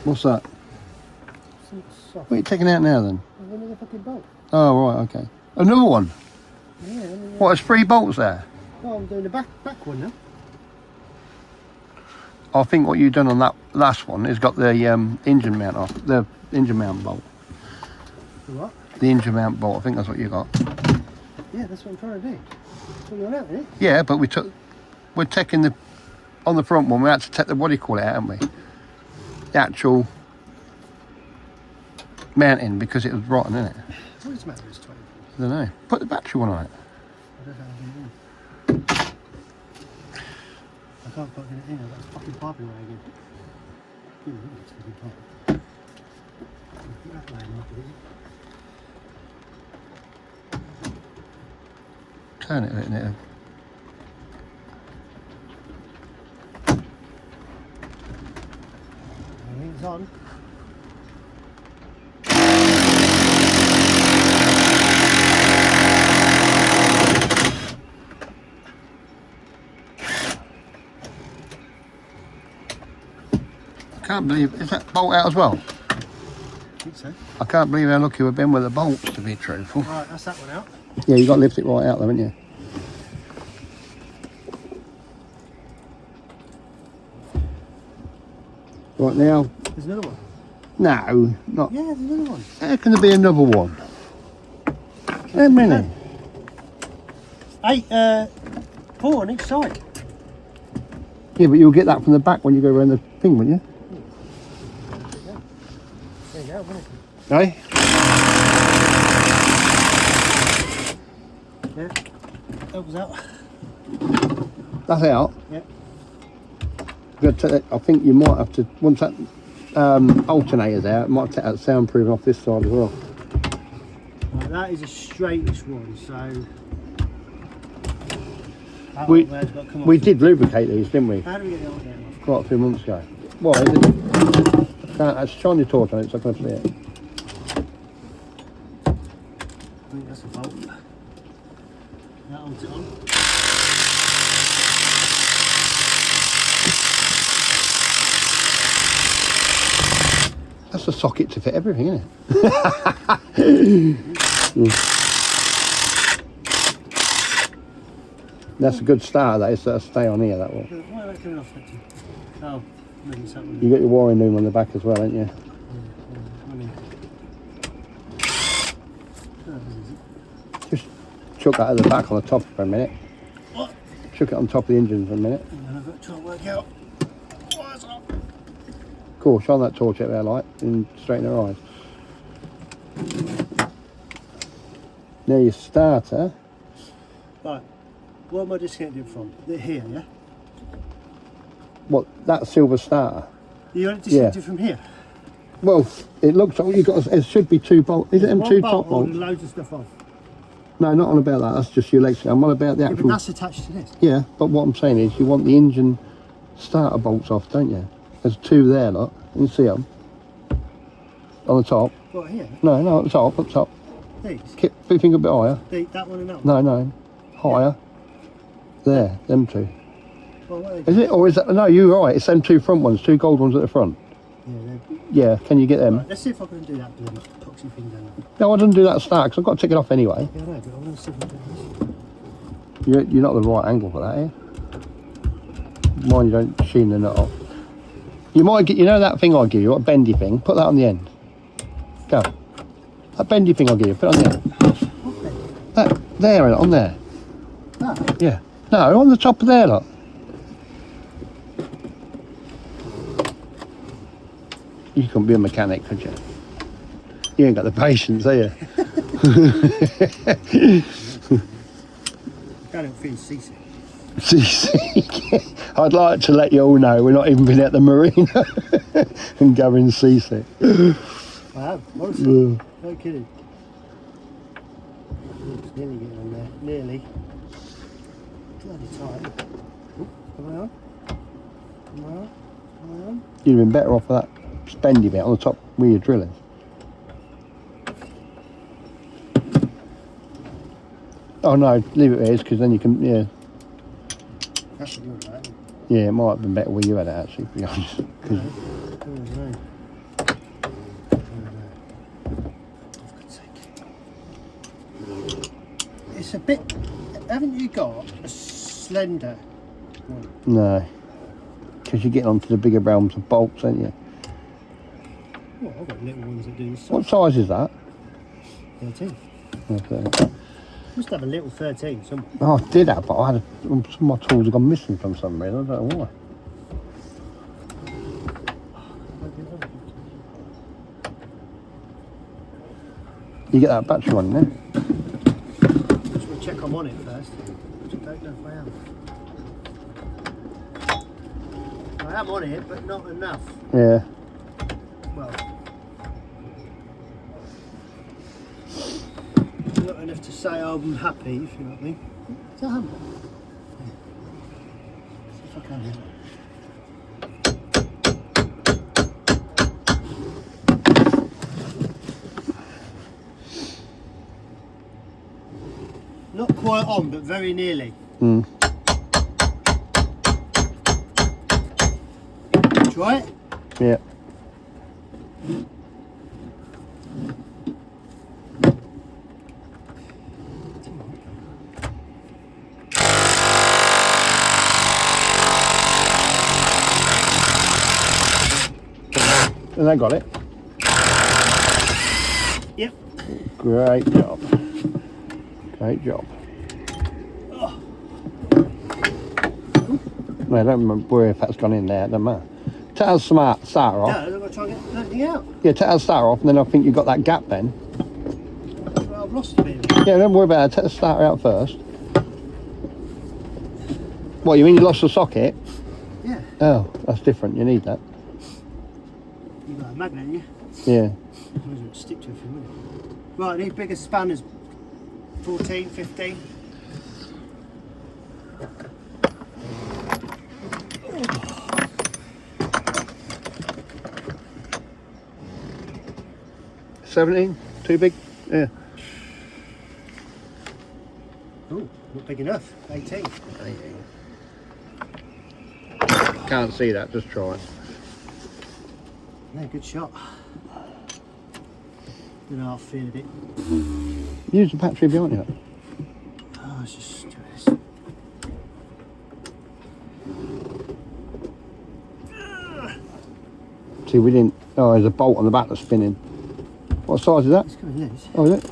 What's that? Soft. What are you taking out now then? Another fucking bolt. Oh, right, okay. Another one? Yeah. What, there's 3 bolts there? Oh, I'm doing the back one now. I think what you've done on that last one is got the engine mount off, the engine mount bolt. The what? The engine mount bolt, I think that's what you got. Yeah, that's what I'm trying to do. That's what you're out, isn't it? Yeah, but we're taking the, on the front one, we had to take the, what do you call it out, haven't we? The actual mounting, because it was rotten, isn't it? What is the matter with this 20? I don't know. Put the battery one on it. I don't know how to do it. I can't fucking it in. I've got this fucking piping away again. Give me this fucking pipe. Put that line up, will you? Turn it a bit now. Everything's on. I can't believe, is that bolt out as well? I think so. I can't believe how lucky we've been with the bolts, to be truthful. Right, that's that one out. Yeah, you got to lift it right out though, haven't you? Right now, There's another one. no, not. Yeah, there's another one. How can there be another one? How many? 8, 4 on each side. Yeah, but you'll get that from the back when you go around the thing, won't you? There you go, isn't it? Eh? Yeah. That was out. That's out. Yeah. You've got to take that, I think you might have to, once that alternator's out, you might take that soundproofing off this side as well. Right, that is a straightish one, so that We- one there's got to come off. We did lubricate these, didn't we? How do we get the alternator off? Quite a few months ago. Why? Is it? Can't, shine your torch on it so I can see it. I think that's a bolt. That holds it on. That's a socket to fit everything, isn't it? That's a good start, that is. That'll stay on here, that will. Why are they coming off? Oh, maybe something. You got your wiring loom on the back as well, ain't you? Just chuck that at the back on the top for a minute. What? Chuck it on top of the engine for a minute. And then I've got to try and work out what's up. Cool, shine that torch at their light and straighten their eyes. Now your starter. Right, what am I disconnected from? They're here, yeah? What, that silver starter? You got it disconnected from here? Well, it looks like you got. It should be 2 bolts. Is it them 2 top bolts? Loads of stuff off. No, not on about that. That's just your legs. I'm on about the Yeah, actual. but that's attached to this. Yeah, but what I'm saying is, you want the engine starter bolts off, don't you? There's 2 there, look. You can see them on the top. Right here? No, up the top, up top. These? Keep your finger a bit higher. That one and that one? No, higher. There, them 2. Well, what are they? Is it, or is that? No, you're right. It's them 2 front ones, 2 gold ones at the front. Yeah, Yeah, can you get them? right, let's see if I can do that with the epoxy thing down there. No, I didn't do that start because I've got to take it off anyway. Yeah, I know, but I want to see if I can do this. You're not the right angle for that, eh? Mind you don't sheen the nut off. You might get, you know that thing I give you, a bendy thing, put that on the end. Go. That bendy thing I give you, put it on the end. What then? That, there, on there. That? Yeah. No, on the top of there, look. You couldn't be a mechanic, could you? You ain't got the patience, have you? I don't feel seasick. Seasick. I'd like to let you all know we're not even been at the marina and going seasick. I have, honestly. No kidding. It's nearly getting on there. Nearly. Bloody tight. Am I on? Am I on? Am I on? You'd have been better off with that spendy bit on the top where you're drilling. Oh no, leave it as because then you can, yeah. That's what you're right. Yeah, it might have been better where you had it actually, to be honest. 'Cause It's a bit. Haven't you got a slender one? no, because you're getting onto the bigger realms of bolts, aren't you? Well, I've got little ones that do this. What size is that? 13. Okay. Must have a little 13 somewhere. Oh, I did have, but I had some of my tools have gone missing from some reason. I don't know why. You get that battery one there? Just want to check I'm on it first. I don't know if I am. I am on it, but not enough. Yeah. Well, not enough to say I'm happy, if you know what I mean. Is that hammer? Yeah. See if I can hear it. Not quite on, but very nearly. Mm. Try it? Yeah. And I got it. Yep. Great job. Great job. Oh. No, I don't worry if that's gone in there, it doesn't matter. Take our starter off. Yeah, I'm going to try and get anything out. Yeah, take our starter off, and then I think you've got that gap then. Well, I've lost a bit of it. Yeah, don't worry about it. Take the starter out first. What, you mean you lost the socket? Yeah. Oh, that's different. You need that. You've got a magnet, haven't you? Yeah. Might as well stick to it for a minute. Right, I need bigger spanners. 14, 15. Oh. 17? Too big? Yeah. Oh, not big enough. 18. Can't see that, just try it. No, good shot. You know, I've feared it. Use the battery behind you. Oh, let's just do this. See, we didn't. Oh, there's a bolt on the back that's spinning. What size is that? It's going loose. Oh, is it?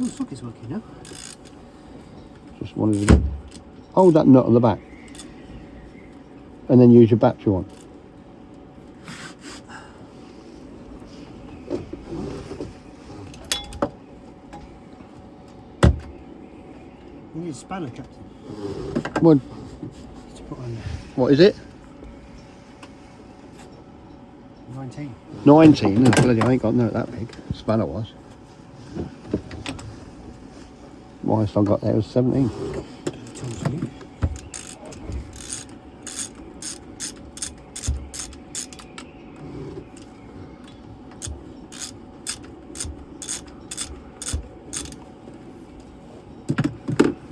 Oh, the socket's working now. Just wanted to hold that nut on the back. And then use your battery one. You need a spanner, Captain. What? To put on there. What is it? 19. 19? Oh, bloody, I ain't got no that big. Spanner was. Whilst I got there was 17.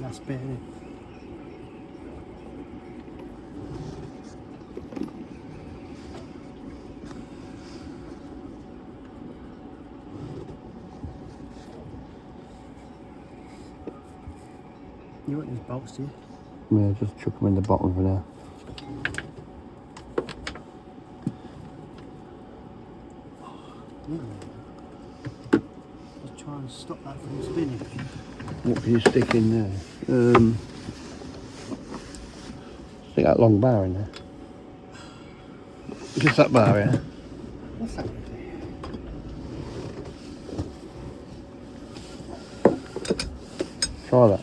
Last bit, innit? You want these bolts, do you? Yeah, just chuck them in the bottom for now. Just try and stop that from spinning. What can you stick in there? Stick that long bar in there. Just that bar, yeah? What's that going to do? Try that.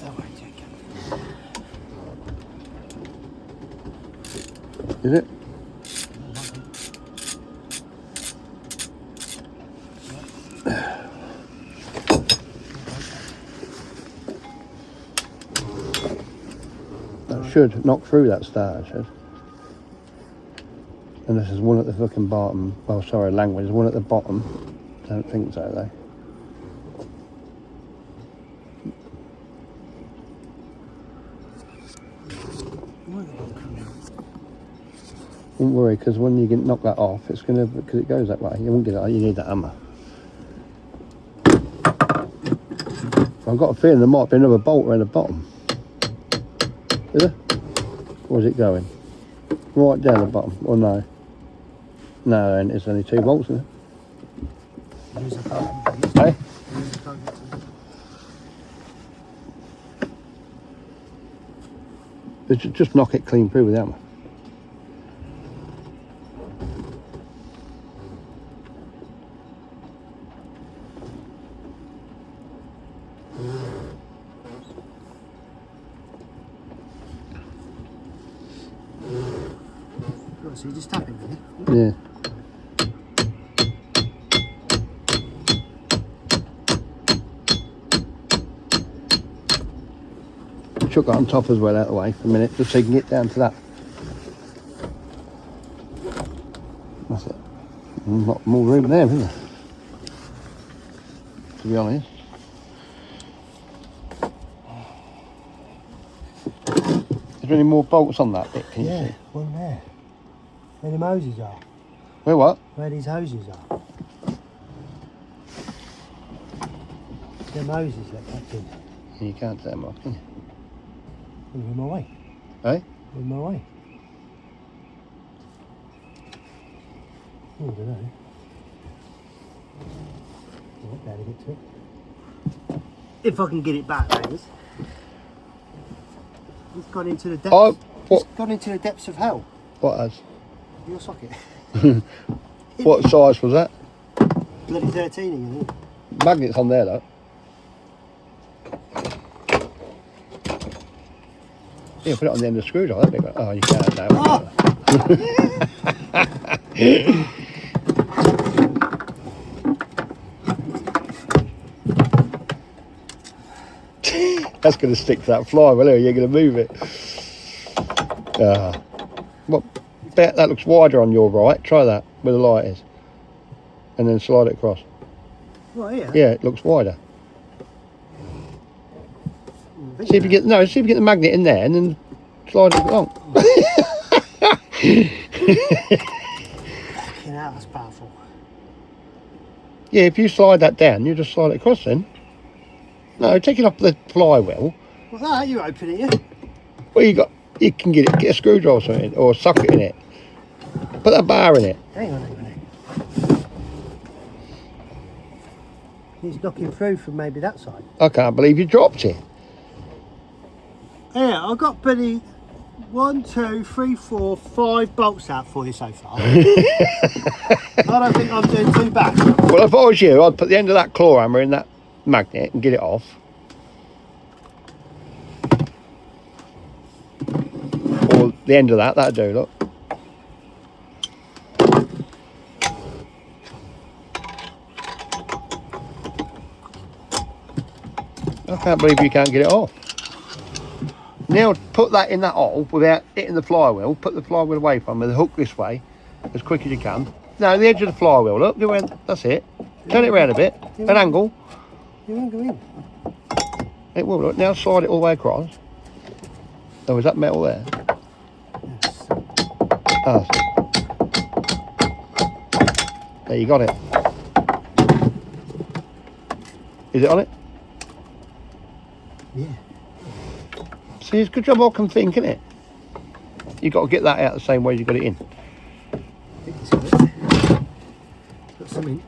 That won't take it. Is it? That should knock through that starter, should. And this is one at the fucking bottom. Well, sorry, language. There's one at the bottom. Don't think so, though. Don't worry, because when you can knock that off, it's going to, because it goes that way. You won't get it. You need that hammer. I've got a feeling there might be another bolt around the bottom. Is there? Where's it going? Right down the bottom. Or no? No, and it's only 2 bolts in it. Hey? Just knock it clean through with the hammer. So you're just tapping with it? Yeah. Chuck that on top as well out of the way for a minute, just so you can get down to that. That's it. Not more room there, is there? To be honest. Is there any more bolts on that bit? Can you see? One there. Where the hoses are. Where what? Where these hoses are. Them hoses that packed in. You can't take them off, can you? In my way. Eh? In my way. Oh, I don't know. I'll better get to it. If I can get it back, that is. It's gone into the depths. Oh, what? It's gone into the depths of hell. What has? Your socket. What size was that? Bloody 13 again. Magnets on there though. Yeah, put it on the end of the screwdriver. That'd be good. Oh, you can't now. That's going to stick to that fly, well, you're going to move it. What? That looks wider on your right. Try that where the light is, and then slide it across. Right here? Yeah, it looks wider. See if you get the magnet in there, and then slide it along. Fucking hell, that's powerful. Yeah, if you slide that down, you just slide it across then. No, take it off the flywheel. What's that? You open it, yeah? Well, you can get a screwdriver or something, or a socket in it. Put that bar in it. Hang on a minute. He's knocking through from maybe that side. I can't believe you dropped it. Yeah, I've got bloody 1, 2, 3, 4, 5 bolts out for you so far. I don't think I'm doing too bad. Well, if I was you, I'd put the end of that claw hammer in that magnet and get it off. Or the end of that'd do, look. I can't believe you can't get it off. Now put that in that hole without hitting the flywheel. Put the flywheel away from it, the hook this way, as quick as you can. No, the edge of the flywheel, look, go around, that's it. Turn it around a bit, an angle. You won't go in. It will, look. Now slide it all the way across. Oh, is that metal there? Yes. Ah. There, you got it. Is it on it? Yeah. See, it's a good job I can think, isn't it? You've got to get that out the same way you got it in. I think it's good. Got some in.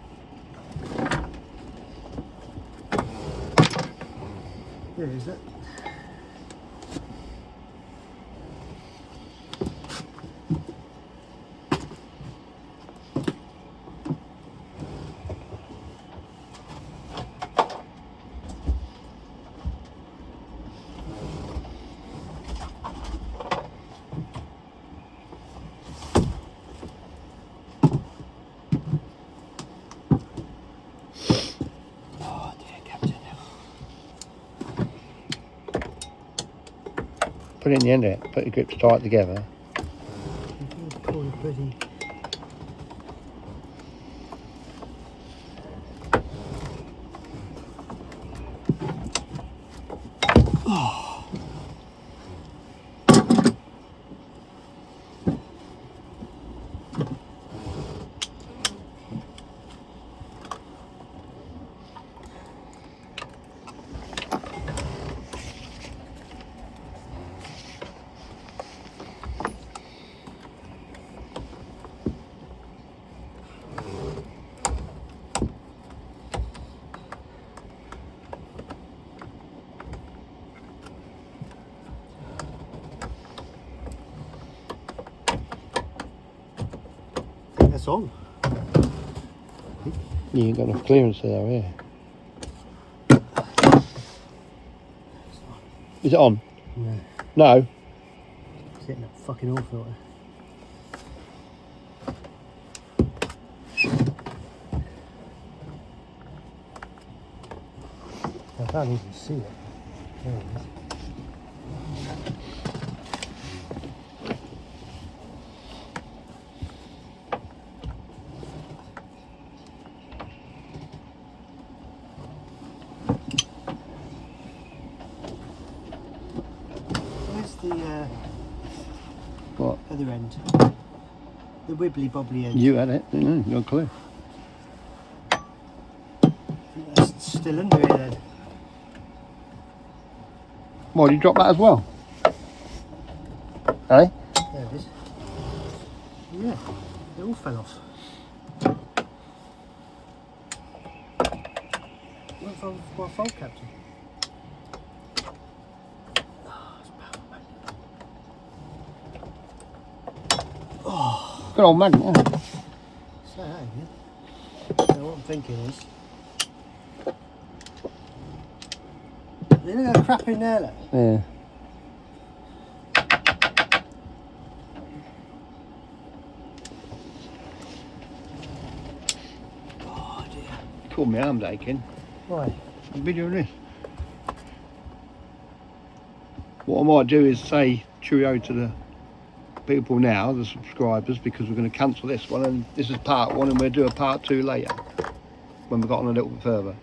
There is that. Put it in the end of it, put your grips tight together. That's on. You ain't got enough clearance there, yeah. Is it on? No. No? It's hitting that fucking oil filter. I can't even see it. There it is. Where's the What? other end? The wibbly bobbly end. You had it, didn't you? No clue. That's still under it then. Well, you dropped that as well? Hey? There it is. Yeah, it all fell off. What fault, Captain? Good old magnet, isn't it? So, yeah. So what I'm thinking is, you know that crap in there, look? Yeah. Oh dear. Called my arms aching. Why? I'm videoing this. What I might do is say cheerio to the people now, the subscribers, because we're going to cancel this one, and this is part one, and we'll do a part two later when we've gotten a little bit further.